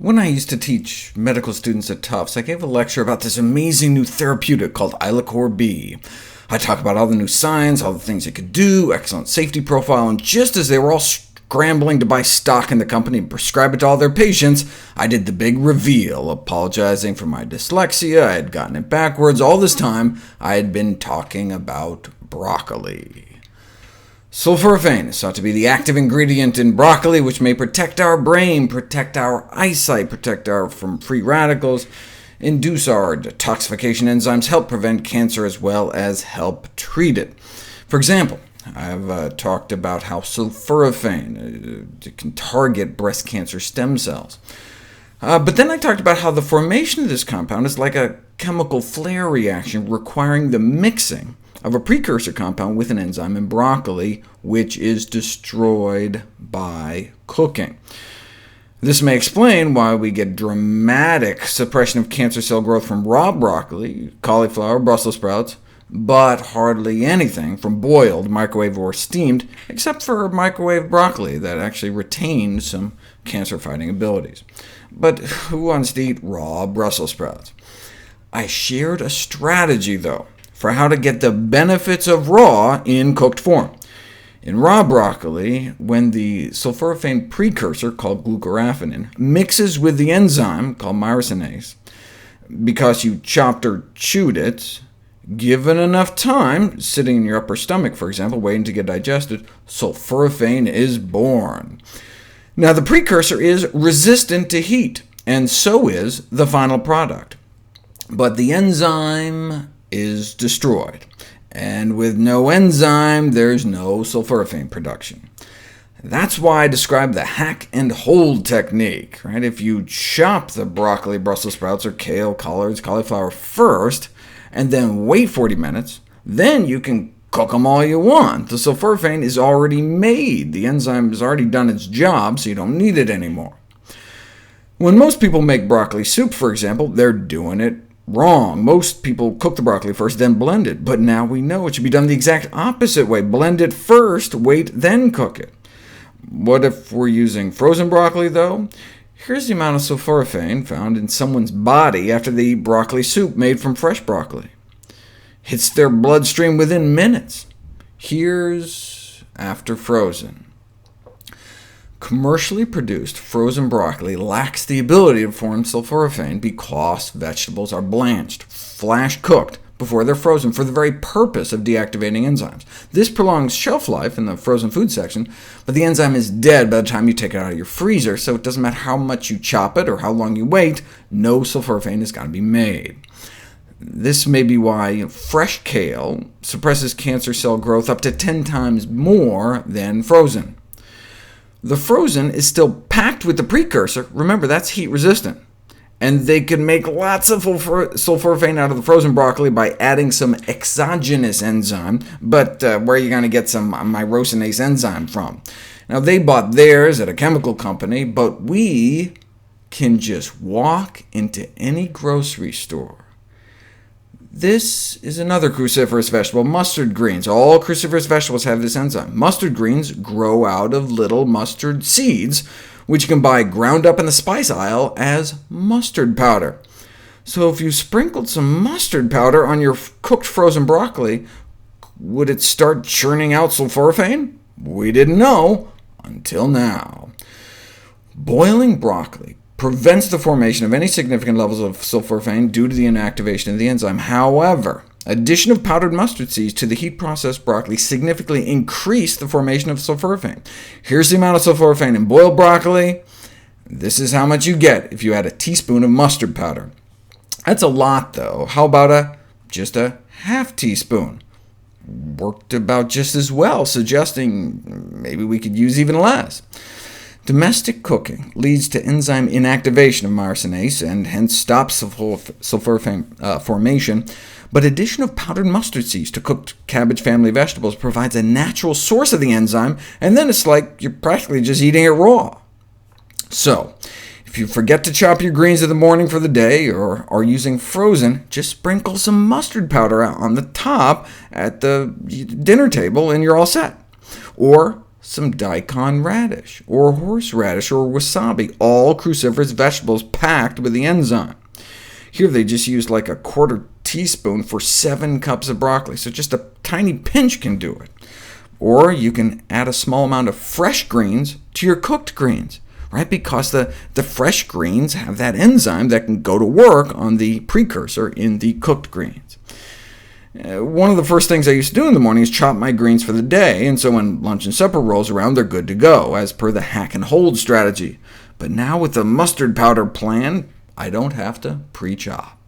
When I used to teach medical students at Tufts, I gave a lecture about this amazing new therapeutic called Ilacor B. I talked about all the new science, all the things it could do, excellent safety profile, and just as they were all scrambling to buy stock in the company and prescribe it to all their patients, I did the big reveal, apologizing for my dyslexia. I had gotten it backwards. All this time, I had been talking about broccoli. Sulforaphane is thought to be the active ingredient in broccoli, which may protect our brain, protect our eyesight, protect from free radicals, induce our detoxification enzymes, help prevent cancer, as well as help treat it. For example, I've talked about how sulforaphane can target breast cancer stem cells. But then I talked about how the formation of this compound is like a chemical flare reaction requiring the mixing of a precursor compound with an enzyme in broccoli, which is destroyed by cooking. This may explain why we get dramatic suppression of cancer cell growth from raw broccoli, cauliflower, Brussels sprouts, but hardly anything from boiled, microwave, or steamed, except for microwave broccoli that actually retains some cancer-fighting abilities. But who wants to eat raw Brussels sprouts? I shared a strategy, though, for how to get the benefits of raw in cooked form. In raw broccoli, when the sulforaphane precursor, called glucoraphanin, mixes with the enzyme, called myrosinase, because you chopped or chewed it, given enough time, sitting in your upper stomach, for example, waiting to get digested, sulforaphane is born. Now, the precursor is resistant to heat, and so is the final product. But the enzyme is destroyed, and with no enzyme, there's no sulforaphane production. That's why I describe the hack and hold technique. If you chop the broccoli, Brussels sprouts, or kale, collards, cauliflower first, and then wait 40 minutes, then you can cook them all you want. The sulforaphane is already made. The enzyme has already done its job, so you don't need it anymore. When most people make broccoli soup, for example, they're doing it wrong. Most people cook the broccoli first, then blend it. But now we know it should be done the exact opposite way. Blend it first, wait, then cook it. What if we're using frozen broccoli, though? Here's the amount of sulforaphane found in someone's body after they eat broccoli soup made from fresh broccoli. Hits their bloodstream within minutes. Here's after frozen. Commercially produced frozen broccoli lacks the ability to form sulforaphane because vegetables are blanched, flash-cooked, before they're frozen for the very purpose of deactivating enzymes. This prolongs shelf life in the frozen food section, but the enzyme is dead by the time you take it out of your freezer, so it doesn't matter how much you chop it or how long you wait, no sulforaphane has got to be made. This may be why fresh kale suppresses cancer cell growth up to 10 times more than frozen. The frozen is still packed with the precursor. Remember, that's heat-resistant. And they can make lots of sulforaphane out of the frozen broccoli by adding some exogenous enzyme, but where are you going to get some myrosinase enzyme from? Now, they bought theirs at a chemical company, but we can just walk into any grocery store. This is another cruciferous vegetable, mustard greens. All cruciferous vegetables have this enzyme. Mustard greens grow out of little mustard seeds, which you can buy ground up in the spice aisle as mustard powder. So if you sprinkled some mustard powder on your cooked frozen broccoli, would it start churning out sulforaphane? We didn't know until now. Boiling broccoli prevents the formation of any significant levels of sulforaphane due to the inactivation of the enzyme. However, addition of powdered mustard seeds to the heat-processed broccoli significantly increased the formation of sulforaphane. Here's the amount of sulforaphane in boiled broccoli. This is how much you get if you add a teaspoon of mustard powder. That's a lot, though. How about just a half teaspoon? Worked about just as well, suggesting maybe we could use even less. Domestic cooking leads to enzyme inactivation of myrosinase, and hence stops sulforaphane formation, but addition of powdered mustard seeds to cooked cabbage family vegetables provides a natural source of the enzyme, and then it's like you're practically just eating it raw. So, if you forget to chop your greens in the morning for the day, or are using frozen, just sprinkle some mustard powder on the top at the dinner table, and you're all set. Or some daikon radish, or horseradish, or wasabi, all cruciferous vegetables packed with the enzyme. Here they just used like a quarter teaspoon for 7 cups of broccoli, so just a tiny pinch can do it. Or you can add a small amount of fresh greens to your cooked greens, right? Because the fresh greens have that enzyme that can go to work on the precursor in the cooked greens. One of the first things I used to do in the morning is chop my greens for the day, and so when lunch and supper rolls around, they're good to go, as per the hack and hold strategy. But now with the mustard powder plan, I don't have to pre-chop.